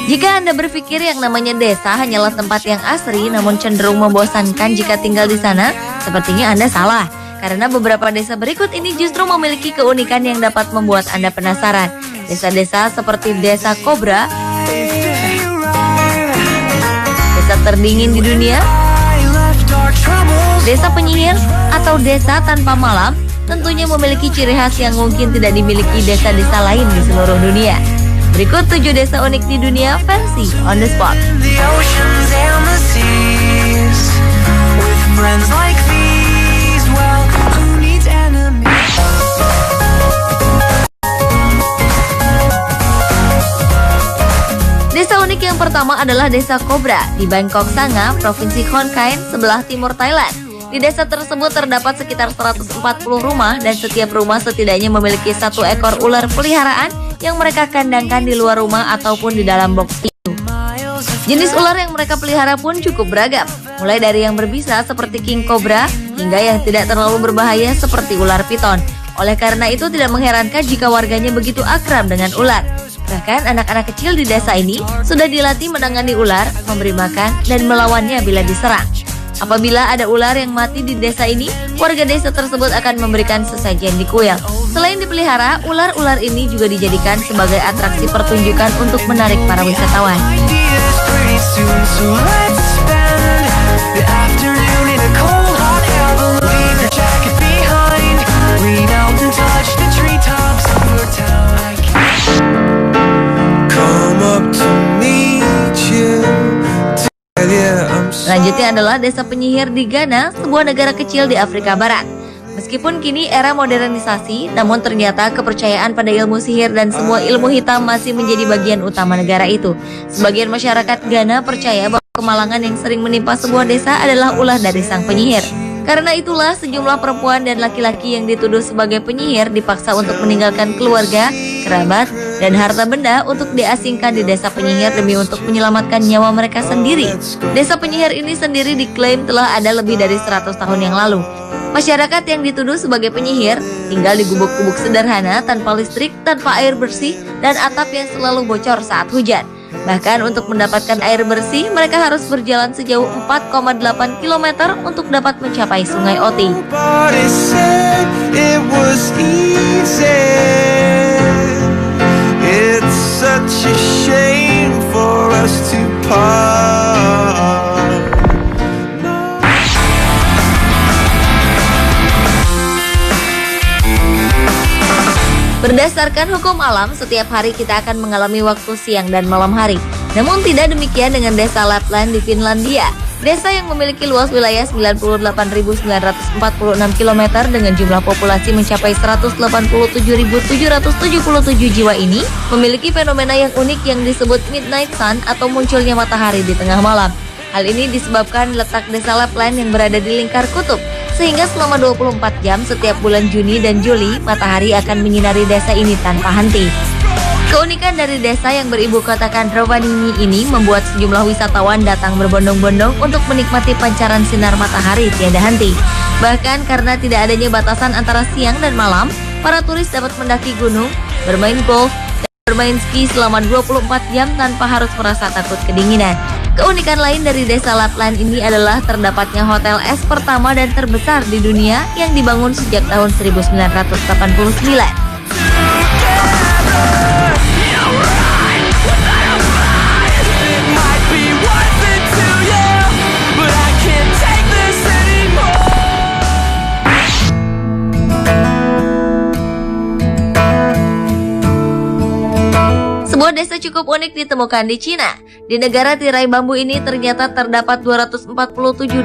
Jika Anda berpikir yang namanya desa hanyalah tempat yang asri namun cenderung membosankan jika tinggal di sana, sepertinya Anda salah. Karena beberapa desa berikut ini justru memiliki keunikan yang dapat membuat Anda penasaran. Desa-desa seperti Desa Kobra, desa terdingin di dunia, desa penyihir, atau desa tanpa malam tentunya memiliki ciri khas yang mungkin tidak dimiliki desa-desa lain di seluruh dunia. Berikut 7 desa unik di dunia versi On The Spot. Desa unik yang pertama adalah Desa Kobra di Bangkok Sanga, Provinsi Khon Kaen, sebelah timur Thailand. Di desa tersebut terdapat sekitar 140 rumah dan setiap rumah setidaknya memiliki 1 ekor ular peliharaan yang mereka kandangkan di luar rumah ataupun di dalam box itu. Jenis ular yang mereka pelihara pun cukup beragam, mulai dari yang berbisa seperti king cobra hingga yang tidak terlalu berbahaya seperti ular piton. Oleh karena itu tidak mengherankan jika warganya begitu akrab dengan ular. Bahkan anak-anak kecil di desa ini sudah dilatih menangani ular, memberi makan, dan melawannya bila diserang. Apabila ada ular yang mati di desa ini, warga desa tersebut akan memberikan sesajen di kuil. Selain dipelihara, ular-ular ini juga dijadikan sebagai atraksi pertunjukan untuk menarik para wisatawan. Selanjutnya adalah Desa Penyihir di Ghana, sebuah negara kecil di Afrika Barat. Meskipun kini era modernisasi, namun ternyata kepercayaan pada ilmu sihir dan semua ilmu hitam masih menjadi bagian utama negara itu. Sebagian masyarakat Ghana percaya bahwa kemalangan yang sering menimpa sebuah desa adalah ulah dari sang penyihir. Karena itulah sejumlah perempuan dan laki-laki yang dituduh sebagai penyihir dipaksa untuk meninggalkan keluarga, kerabat, dan harta benda untuk diasingkan di desa penyihir demi untuk menyelamatkan nyawa mereka sendiri. Desa penyihir ini sendiri diklaim telah ada lebih dari 100 tahun yang lalu. Masyarakat yang dituduh sebagai penyihir tinggal di gubuk-gubuk sederhana tanpa listrik, tanpa air bersih, dan atap yang selalu bocor saat hujan. Bahkan untuk mendapatkan air bersih, mereka harus berjalan sejauh 4,8 km untuk dapat mencapai Sungai Oti. Berdasarkan hukum alam, setiap hari kita akan mengalami waktu siang dan malam hari. Namun tidak demikian dengan desa Lapland di Finlandia. Desa yang memiliki luas wilayah 98.946 km dengan jumlah populasi mencapai 187.777 jiwa ini memiliki fenomena yang unik yang disebut midnight sun atau munculnya matahari di tengah malam. Hal ini disebabkan letak desa Lapland yang berada di lingkar kutub, sehingga selama 24 jam setiap bulan Juni dan Juli, matahari akan menyinari desa ini tanpa henti. Keunikan dari desa yang beribu kotakan Rovaniemi ini membuat sejumlah wisatawan datang berbondong-bondong untuk menikmati pancaran sinar matahari tiada henti. Bahkan karena tidak adanya batasan antara siang dan malam, para turis dapat mendaki gunung, bermain golf, dan bermain ski selama 24 jam tanpa harus merasa takut kedinginan. Keunikan lain dari desa Lapland ini adalah terdapatnya hotel es pertama dan terbesar di dunia yang dibangun sejak tahun 1989. Sebuah desa cukup unik ditemukan di Cina. Di negara tirai bambu ini ternyata terdapat 247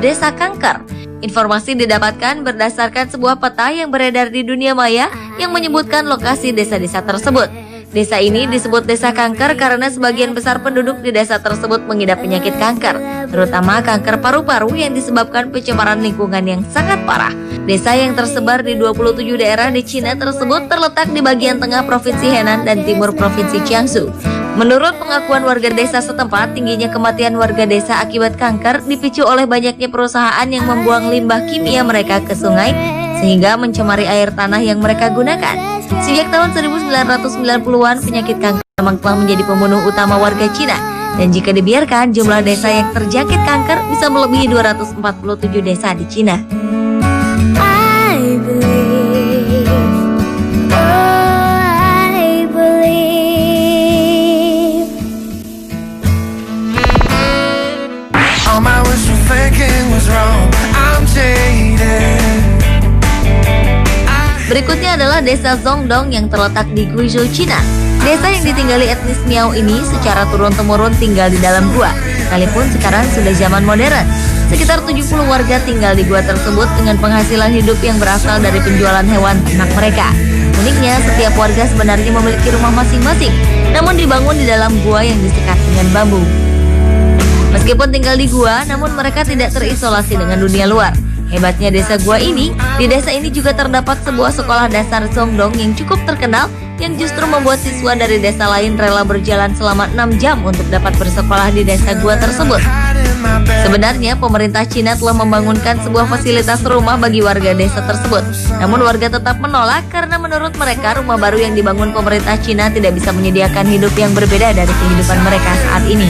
desa kanker. Informasi didapatkan berdasarkan sebuah peta yang beredar di dunia maya yang menyebutkan lokasi desa-desa tersebut. Desa ini disebut desa kanker karena sebagian besar penduduk di desa tersebut mengidap penyakit kanker, terutama kanker paru-paru yang disebabkan pencemaran lingkungan yang sangat parah. Desa yang tersebar di 27 daerah di Cina tersebut terletak di bagian tengah Provinsi Henan dan timur Provinsi Jiangsu. Menurut pengakuan warga desa setempat, tingginya kematian warga desa akibat kanker dipicu oleh banyaknya perusahaan yang membuang limbah kimia mereka ke sungai sehingga mencemari air tanah yang mereka gunakan. Sejak tahun 1990-an, penyakit kanker memang telah menjadi pembunuh utama warga Cina. Dan jika dibiarkan, jumlah desa yang terjangkit kanker bisa melebihi 247 desa di Cina. Berikutnya adalah desa Zongdong yang terletak di Guizhou, Cina. Desa yang ditinggali etnis Miao ini secara turun-temurun tinggal di dalam gua, sekalipun sekarang sudah zaman modern. Sekitar 70 warga tinggal di gua tersebut dengan penghasilan hidup yang berasal dari penjualan hewan ternak mereka. Uniknya, setiap warga sebenarnya memiliki rumah masing-masing, namun dibangun di dalam gua yang disekat dengan bambu. Meskipun tinggal di gua, namun mereka tidak terisolasi dengan dunia luar. Hebatnya desa gua ini, di desa ini juga terdapat sebuah sekolah dasar Zongdong yang cukup terkenal, yang justru membuat siswa dari desa lain rela berjalan selama 6 jam untuk dapat bersekolah di desa gua tersebut. Sebenarnya pemerintah Cina telah membangunkan sebuah fasilitas rumah bagi warga desa tersebut. Namun warga tetap menolak karena menurut mereka rumah baru yang dibangun pemerintah Cina tidak bisa menyediakan hidup yang berbeda dari kehidupan mereka saat ini.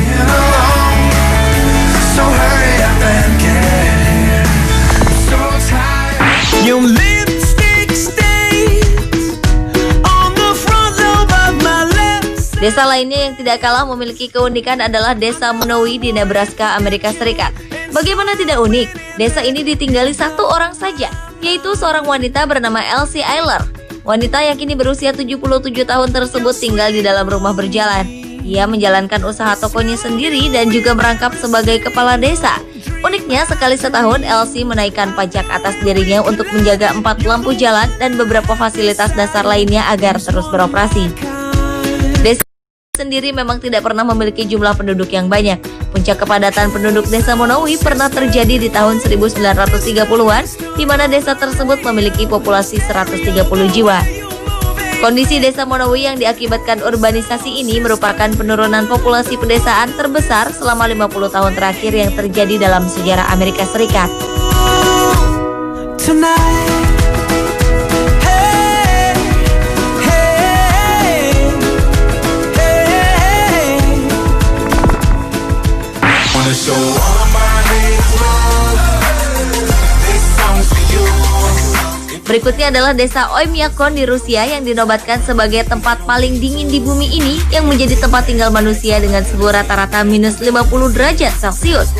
Desa lainnya yang tidak kalah memiliki keunikan adalah Desa Monowi di Nebraska, Amerika Serikat. Bagaimana tidak unik? Desa ini ditinggali satu orang saja, yaitu seorang wanita bernama Elsie Ayler. Wanita yang kini berusia 77 tahun tersebut tinggal di dalam rumah berjalan. Ia menjalankan usaha tokonya sendiri dan juga merangkap sebagai kepala desa. Uniknya, sekali setahun Elsie menaikkan pajak atas dirinya untuk menjaga 4 lampu jalan dan beberapa fasilitas dasar lainnya agar terus beroperasi. Desa sendiri memang tidak pernah memiliki jumlah penduduk yang banyak. Puncak kepadatan penduduk desa Monowi pernah terjadi di tahun 1930-an, di mana desa tersebut memiliki populasi 130 jiwa. Kondisi desa Monowi yang diakibatkan urbanisasi ini merupakan penurunan populasi pedesaan terbesar selama 50 tahun terakhir yang terjadi dalam sejarah Amerika Serikat. Berikutnya adalah desa Oymyakon di Rusia yang dinobatkan sebagai tempat paling dingin di bumi ini, yang menjadi tempat tinggal manusia dengan suhu rata-rata minus 50 derajat Celcius.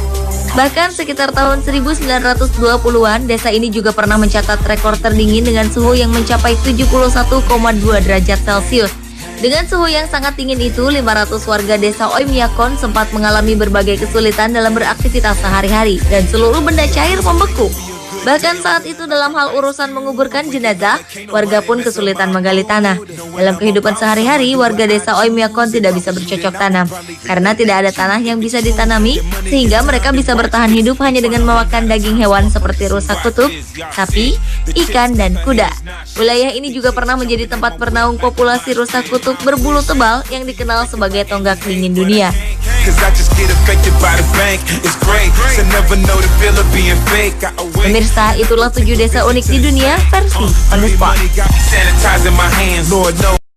Bahkan sekitar tahun 1920-an, desa ini juga pernah mencatat rekor terdingin dengan suhu yang mencapai 71,2 derajat Celcius. Dengan suhu yang sangat dingin itu, 500 warga desa Oymyakon sempat mengalami berbagai kesulitan dalam beraktivitas sehari-hari dan seluruh benda cair membeku. Bahkan saat itu dalam hal urusan menguburkan jenazah, warga pun kesulitan menggali tanah. Dalam kehidupan sehari-hari, warga desa Oymyakon tidak bisa bercocok tanam karena tidak ada tanah yang bisa ditanami, sehingga mereka bisa bertahan hidup hanya dengan memakan daging hewan seperti rusa kutub, sapi, ikan, dan kuda. Wilayah ini juga pernah menjadi tempat bernaung populasi rusa kutub berbulu tebal yang dikenal sebagai tonggak dingin dunia. Pemirsa, itulah 7 desa unik di dunia versi On The Spot.